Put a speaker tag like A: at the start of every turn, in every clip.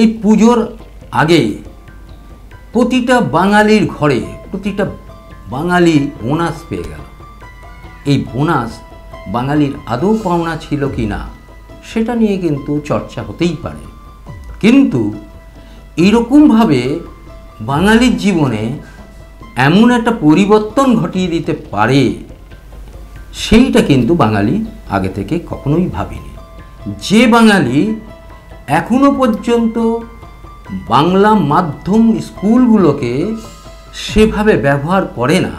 A: এই পুজোর আগে প্রতিটা বাঙালির ঘরে প্রতিটা বাঙালি বোনাস পেয়ে গেল। এই বোনাস বাঙালির আদৌ পাওনা ছিল কি না সেটা নিয়ে কিন্তু চর্চা হতেই পারে, কিন্তু এইরকমভাবে বাঙালির জীবনে এমন একটা পরিবর্তন ঘটিয়ে দিতে পারে সেইটা কিন্তু বাঙালি আগে থেকে কখনোই ভাবেনি। যে বাঙালি এখনো পর্যন্ত বাংলা মাধ্যম স্কুলগুলোকে সেভাবে ব্যবহার করে না,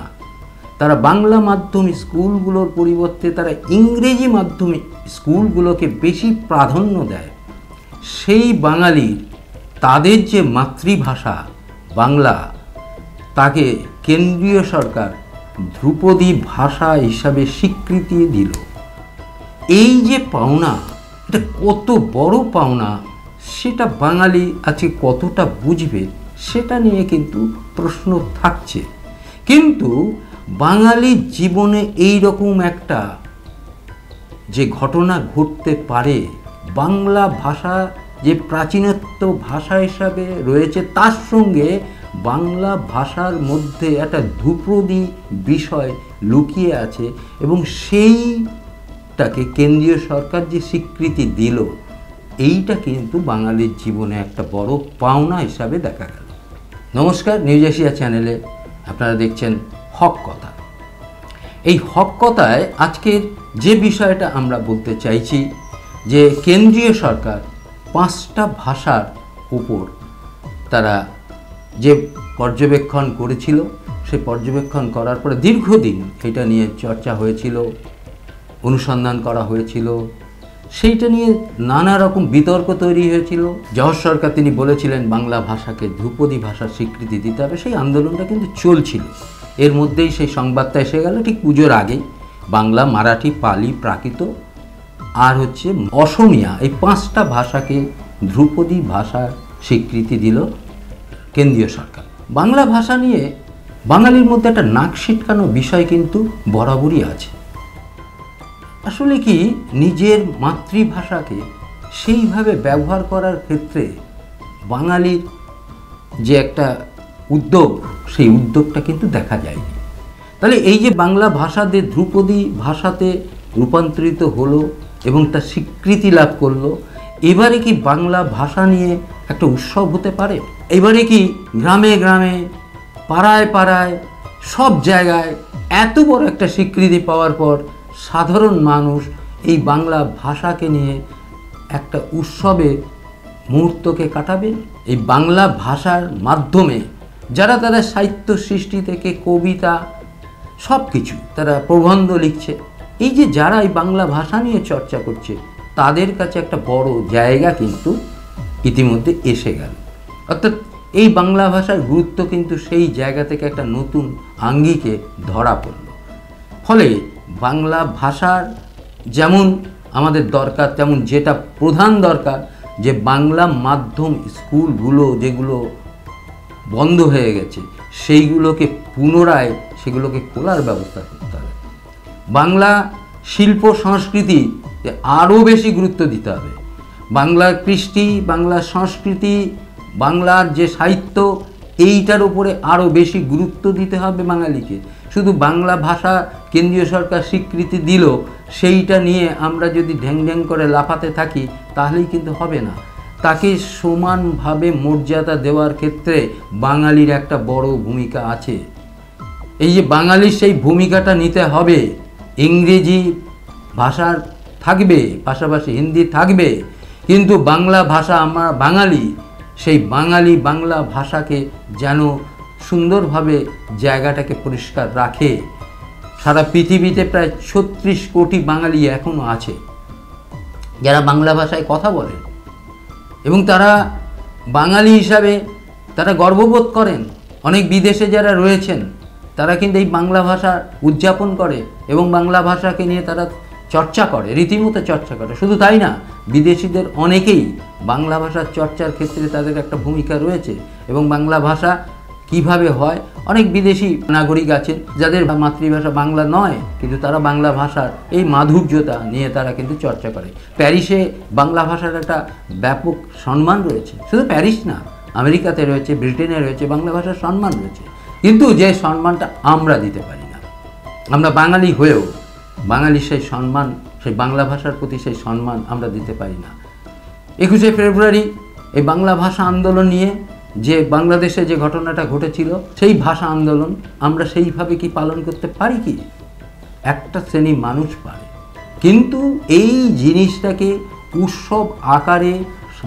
A: তারা বাংলা মাধ্যম স্কুলগুলোর পরিবর্তে তারা ইংরেজি মাধ্যম স্কুলগুলোকে বেশি প্রাধান্য দেয়, সেই বাঙালির তাদের যে মাতৃভাষা বাংলা তাকে কেন্দ্রীয় সরকার ধ্রুপদী ভাষা হিসাবে স্বীকৃতি দিল। এই যে পাওনা, এটা কত বড় পাওনা, সেটা বাঙালি আজকে কতটা বুঝবে সেটা নিয়ে কিন্তু প্রশ্ন থাকছে। কিন্তু বাঙালির জীবনে এই রকম একটা যে ঘটনা ঘটতে পারে, বাংলা ভাষা যে প্রাচীনত্ব ভাষা হিসাবে রয়েছে তার সঙ্গে বাংলা ভাষার মধ্যে একটা ধ্রুপদী বিষয় লুকিয়ে আছে এবং সেইটাকে কেন্দ্রীয় সরকার যে স্বীকৃতি দিল, এইটা কিন্তু বাঙালির জীবনে একটা বড় পাওনা হিসাবে দেখা গেল। নমস্কার, নিউজ এশিয়া চ্যানেলে আপনারা দেখছেন হক কথা। এই হক কথায় আজকের যে বিষয়টা আমরা বলতে চাইছি যে কেন্দ্রীয় সরকার 5টা ভাষার উপর তারা যে পর্যবেক্ষণ করেছিল, সেই পর্যবেক্ষণ করার পরে দীর্ঘদিন এটা নিয়ে চর্চা হয়েছিল, অনুসন্ধান করা হয়েছিল, সেইটা নিয়ে নানা রকম বিতর্ক তৈরি হয়েছিল। জওহর সরকার তিনি বলেছিলেন বাংলা ভাষাকে ধ্রুপদী ভাষার স্বীকৃতি দিতে হবে, সেই আন্দোলনটা কিন্তু চলছিল। এর মধ্যেই সেই সংবাদটা এসে গেল ঠিক পুজোর আগে। বাংলা, মারাঠি, পালি, প্রাকৃত আর অসমিয়া, এই 5টা ভাষাকে ধ্রুপদী ভাষার স্বীকৃতি দিল কেন্দ্রীয় সরকার। বাংলা ভাষা নিয়ে বাঙালির মধ্যে একটা নাক সিটকানো বিষয় কিন্তু বরাবরই আছে। আসলে কি, নিজের মাতৃভাষাকে সেইভাবে ব্যবহার করার ক্ষেত্রে বাঙালির যে একটা উদ্যোগ, সেই উদ্যোগটা কিন্তু দেখা যায়নি। তাহলে এই যে বাংলা ভাষাতে ধ্রুপদী ভাষাতে রূপান্তরিত হলো এবং তার স্বীকৃতি লাভ করলো, এবারে কি বাংলা ভাষা নিয়ে একটা উৎসব হতে পারে? এবারে কি গ্রামে গ্রামে, পাড়ায় পাড়ায়, সব জায়গায় এত বড় একটা স্বীকৃতি পাওয়ার পর সাধারণ মানুষ এই বাংলা ভাষাকে নিয়ে একটা উৎসবে মুহূর্তকে কাটাবেন? এই বাংলা ভাষার মাধ্যমে যারা তারা সাহিত্য সৃষ্টি থেকে কবিতা সব কিছু, তারা প্রবন্ধ লিখছে, এই যে যারা এই বাংলা ভাষা নিয়ে চর্চা করছে, তাদের কাছে একটা বড় জায়গা কিন্তু ইতিমধ্যে এসে গেল। অর্থাৎ এই বাংলা ভাষার গুরুত্ব কিন্তু সেই জায়গা থেকে একটা নতুন আঙ্গিকে ধরা পড়ল। ফলে বাংলা ভাষার যেমন আমাদের দরকার, তেমন যেটা প্রধান দরকার যে বাংলা মাধ্যম স্কুলগুলো যেগুলো বন্ধ হয়ে গেছে সেইগুলোকে পুনরায় সেগুলোকে খোলার ব্যবস্থা করতে হবে। বাংলা শিল্প সংস্কৃতি আরও বেশি গুরুত্ব দিতে হবে। বাংলার কৃষ্টি, বাংলার সংস্কৃতি, বাংলার যে সাহিত্য, এইটার উপরে আরও বেশি গুরুত্ব দিতে হবে বাঙালিকে। শুধু বাংলা ভাষা কেন্দ্রীয় সরকার স্বীকৃতি দিল, সেইটা নিয়ে আমরা যদি ঢ্যাং ঢ্যাং করে লাফাতে থাকি তাহলেই কিন্তু হবে না। তাকে সমানভাবে মর্যাদা দেওয়ার ক্ষেত্রে বাঙালির একটা বড় ভূমিকা আছে। এই যে বাঙালির সেই ভূমিকাটা নিতে হবে। ইংরেজি ভাষার থাকবে, পাশাপাশি হিন্দি থাকবে, কিন্তু বাংলা ভাষা আমরা বাঙালি, সেই বাঙালি বাংলা ভাষাকে যেন সুন্দরভাবে জায়গাটাকে পরিষ্কার রাখে। সারা পৃথিবীতে প্রায় 36 কোটি বাঙালি এখনও আছে যারা বাংলা ভাষায় কথা বলে এবং তারা বাঙালি হিসাবে তারা গর্ববোধ করেন। অনেক বিদেশে যারা রয়েছেন তারা কিন্তু এই বাংলা ভাষা উদযাপন করে এবং বাংলা ভাষাকে নিয়ে তারা চর্চা করে, রীতিমতো চর্চা করে। শুধু তাই না, বিদেশিদের অনেকেই বাংলা ভাষার চর্চার ক্ষেত্রে তাদের একটা ভূমিকা রয়েছে এবং বাংলা ভাষা কিভাবে হয়, অনেক বিদেশি নাগরিক আছেন যাদের মাতৃভাষা বাংলা নয়, কিন্তু তারা বাংলা ভাষার এই মাধুর্যতা নিয়ে তারা কিন্তু চর্চা করে। প্যারিসে বাংলা ভাষার একটা ব্যাপক সম্মান রয়েছে, শুধু প্যারিস না, আমেরিকাতে রয়েছে, ব্রিটেনে রয়েছে, বাংলা ভাষার সম্মান রয়েছে। কিন্তু যে সম্মানটা আমরা দিতে পারি না, আমরা বাঙালি হয়েও বাঙালির সেই সম্মান, সেই বাংলা ভাষার প্রতি সেই সম্মান আমরা দিতে পারি না। 21শে ফেব্রুয়ারি এই বাংলা ভাষা আন্দোলন নিয়ে যে বাংলাদেশে যে ঘটনাটা ঘটেছিল, সেই ভাষা আন্দোলন আমরা সেইভাবে কি পালন করতে পারি কি? একটা শ্রেণী মানুষ পারে, কিন্তু এই জিনিসটাকে উৎসব আকারে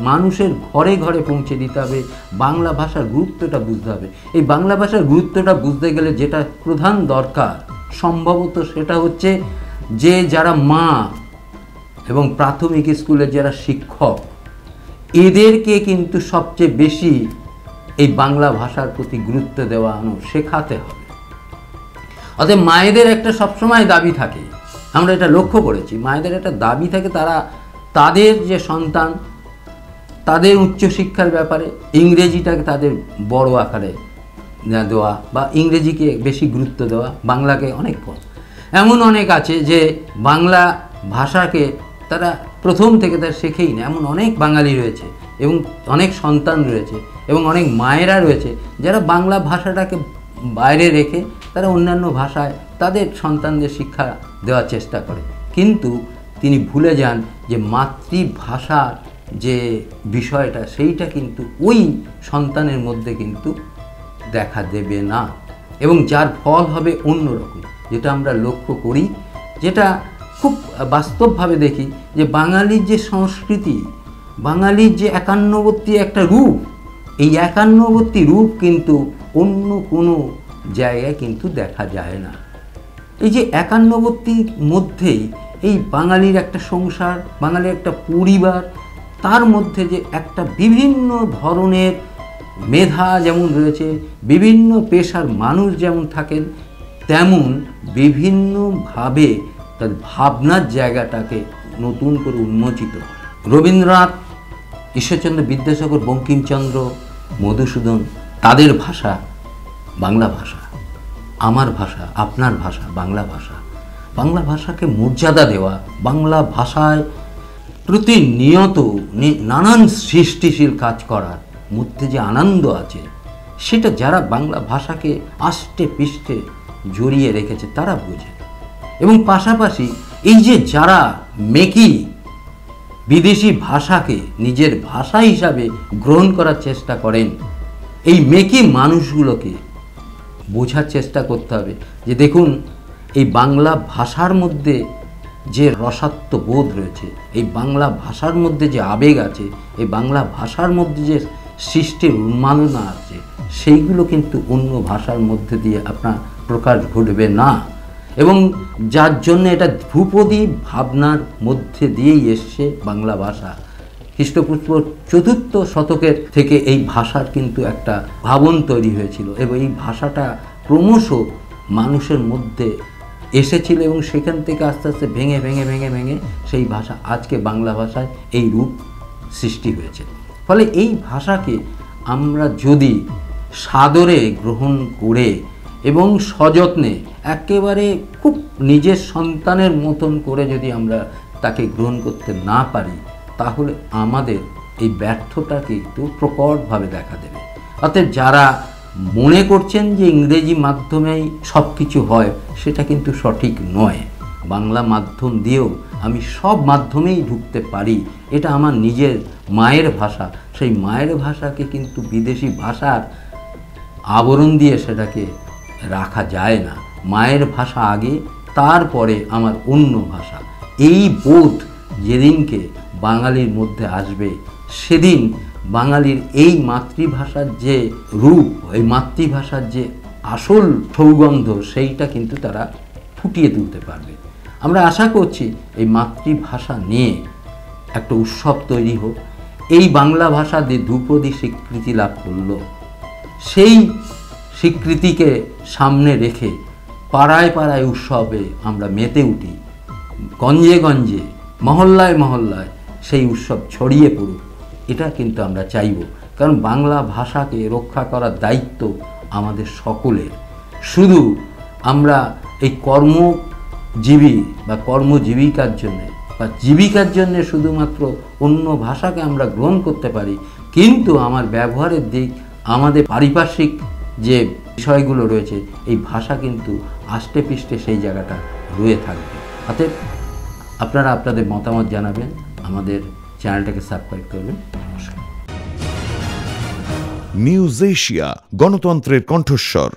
A: মানুষের ঘরে ঘরে পৌঁছে দিতে হবে। বাংলা ভাষার গুরুত্বটা বুঝতে হবে। এই বাংলা ভাষার গুরুত্বটা বুঝতে গেলে যেটা প্রধান দরকার সম্ভবত সেটা হচ্ছে যে যারা মা এবং প্রাথমিক স্কুলের যারা শিক্ষক, এদেরকে কিন্তু সবচেয়ে বেশি এই বাংলা ভাষার প্রতি গুরুত্ব দেওয়ানো শেখাতে হবে। অতএব মায়েদের একটা সবসময় দাবি থাকে, আমরা এটা লক্ষ্য করেছি, মায়েদের একটা দাবি থাকে, তারা তাদের যে সন্তান তাদের উচ্চশিক্ষার ব্যাপারে ইংরেজিটাকে তাদের বড় আকারে দেওয়া বা ইংরেজিকে বেশি গুরুত্ব দেওয়া, বাংলাকে অনেক কম। এমন অনেক আছে যে বাংলা ভাষাকে তারা প্রথম থেকে তারা শেখেই না, এমন অনেক বাঙালি রয়েছে এবং অনেক সন্তান রয়েছে এবং অনেক মায়েরা রয়েছে যারা বাংলা ভাষাটাকে বাইরে রেখে তারা অন্যান্য ভাষায় তাদের সন্তানদের শিক্ষা দেওয়ার চেষ্টা করে। কিন্তু তিনি ভুলে যান যে মাতৃভাষার যে বিষয়টা সেইটা কিন্তু ওই সন্তানের মধ্যে কিন্তু দেখা দেবে না, এবং যার ফল হবে অন্যরকম। যেটা আমরা লক্ষ্য করি, যেটা খুব বাস্তবভাবে দেখি, যে বাঙালির যে সংস্কৃতি, বাঙালির যে একান্নবর্তী একটা রূপ, এই একান্নবর্তী রূপ কিন্তু অন্য কোনো জায়গায় কিন্তু দেখা যায় না। এই যে একান্নবর্তীর মধ্যেই এই বাঙালির একটা সংসার, বাঙালির একটা পরিবার, তার মধ্যে যে একটা বিভিন্ন ধরনের মেধা যেমন রয়েছে, বিভিন্ন পেশার মানুষ যেমন থাকেন, তেমন বিভিন্নভাবে তার ভাবনার জায়গাটাকে নতুন করে উন্মোচিত হয়। রবীন্দ্রনাথ, ঈশ্বরচন্দ্র বিদ্যাসাগর, বঙ্কিমচন্দ্র, মধুসূদন, তাদের ভাষা বাংলা ভাষা, আমার ভাষা, আপনার ভাষা বাংলা ভাষা। বাংলা ভাষাকে মর্যাদা দেওয়া, বাংলা ভাষায় প্রতিনিয়ত নানান সৃষ্টিশীল কাজ করার মধ্যে যে আনন্দ আছে, সেটা যারা বাংলা ভাষাকে আষ্টে পৃষ্ঠে জড়িয়ে রেখেছে তারা বোঝে। এবং পাশাপাশি এই যে যারা মেকি বিদেশি ভাষাকে নিজের ভাষা হিসাবে গ্রহণ করার চেষ্টা করেন, এই মেকি মানুষগুলোকে বোঝার চেষ্টা করতে হবে যে দেখুন, এই বাংলা ভাষার মধ্যে যে রসাত্ম বোধ রয়েছে, এই বাংলা ভাষার মধ্যে যে আবেগ আছে, এই বাংলা ভাষার মধ্যে যে সৃষ্টির উন্মাদনা আছে, সেইগুলো কিন্তু অন্য ভাষার মধ্যে দিয়ে আপনার প্রকাশ ঘটবে না। এবং যার জন্য এটা ধ্রুপদী ভাবনার মধ্যে দিয়েই এসছে বাংলা ভাষা। খ্রিস্টপূর্ব 4th শতকের থেকে এই ভাষার কিন্তু একটা ভাবন তৈরি হয়েছিল এবং এই ভাষাটা ক্রমশ মানুষের মধ্যে এসেছিল এবং সেখান থেকে আস্তে আস্তে ভেঙে ভেঙে ভেঙে ভেঙে সেই ভাষা আজকে বাংলা ভাষায় এই রূপ সৃষ্টি হয়েছে। ফলে এই ভাষাকে আমরা যদি সাদরে গ্রহণ করে এবং সযত্নে একেবারে খুব নিজের সন্তানের মতন করে যদি আমরা তাকে গ্রহণ করতে না পারি, তাহলে আমাদের এই ব্যর্থতাকে একটু প্রকটভাবে দেখা দেবে। অর্থাৎ যারা মনে করছেন যে ইংরেজি মাধ্যমেই সব কিছু হয়, সেটা কিন্তু সঠিক নয়। বাংলা মাধ্যম দিয়েও আমি সব মাধ্যমেই ঢুকতে পারি, এটা আমার নিজের মায়ের ভাষা। সেই মায়ের ভাষাকে কিন্তু বিদেশি ভাষার আবরণ দিয়ে সেটাকে রাখা যায় না। মায়ের ভাষা আগে, তারপরে আমার অন্য ভাষা। এই বোধ যেদিনকে বাঙালির মধ্যে আসবে, সেদিন বাঙালির এই মাতৃভাষার যে রূপ, এই মাতৃভাষার যে আসল সৌগন্ধ, সেইটা কিন্তু তারা ফুটিয়ে তুলতে পারবে। আমরা আশা করছি এই মাতৃভাষা নিয়ে একটা উৎসব তৈরি হোক। এই বাংলা ভাষা যে ধ্রুপদী স্বীকৃতি লাভ করলো, সেই স্বীকৃতিকে সামনে রেখে পাড়ায় পাড়ায় উৎসবে আমরা মেতে উঠি, গঞ্জে গঞ্জে, মহল্লায় মহল্লায় সেই উৎসব ছড়িয়ে পড়ুক, এটা কিন্তু আমরা চাইব। কারণ বাংলা ভাষাকে রক্ষা করার দায়িত্ব আমাদের সকলের। শুধু আমরা এই কর্মজীবী বা কর্মজীবিকার জন্যে বা জীবিকার জন্যে শুধুমাত্র অন্য ভাষাকে আমরা গ্রহণ করতে পারি, কিন্তু আমার ব্যবহারের দিক, আমাদের পারিপার্শ্বিক যে বিষয়গুলো রয়েছে, এই ভাষা কিন্তু আষ্টে পৃষ্ঠে সেই জায়গাটা রয়ে থাকবে। অতএব আপনারা আপনাদের মতামত জানাবেন, আমাদের চ্যানেলটাকে সাবস্ক্রাইব করবেন। নমস্কার।
B: নিউজ এশিয়া, গণতন্ত্রের কণ্ঠস্বর।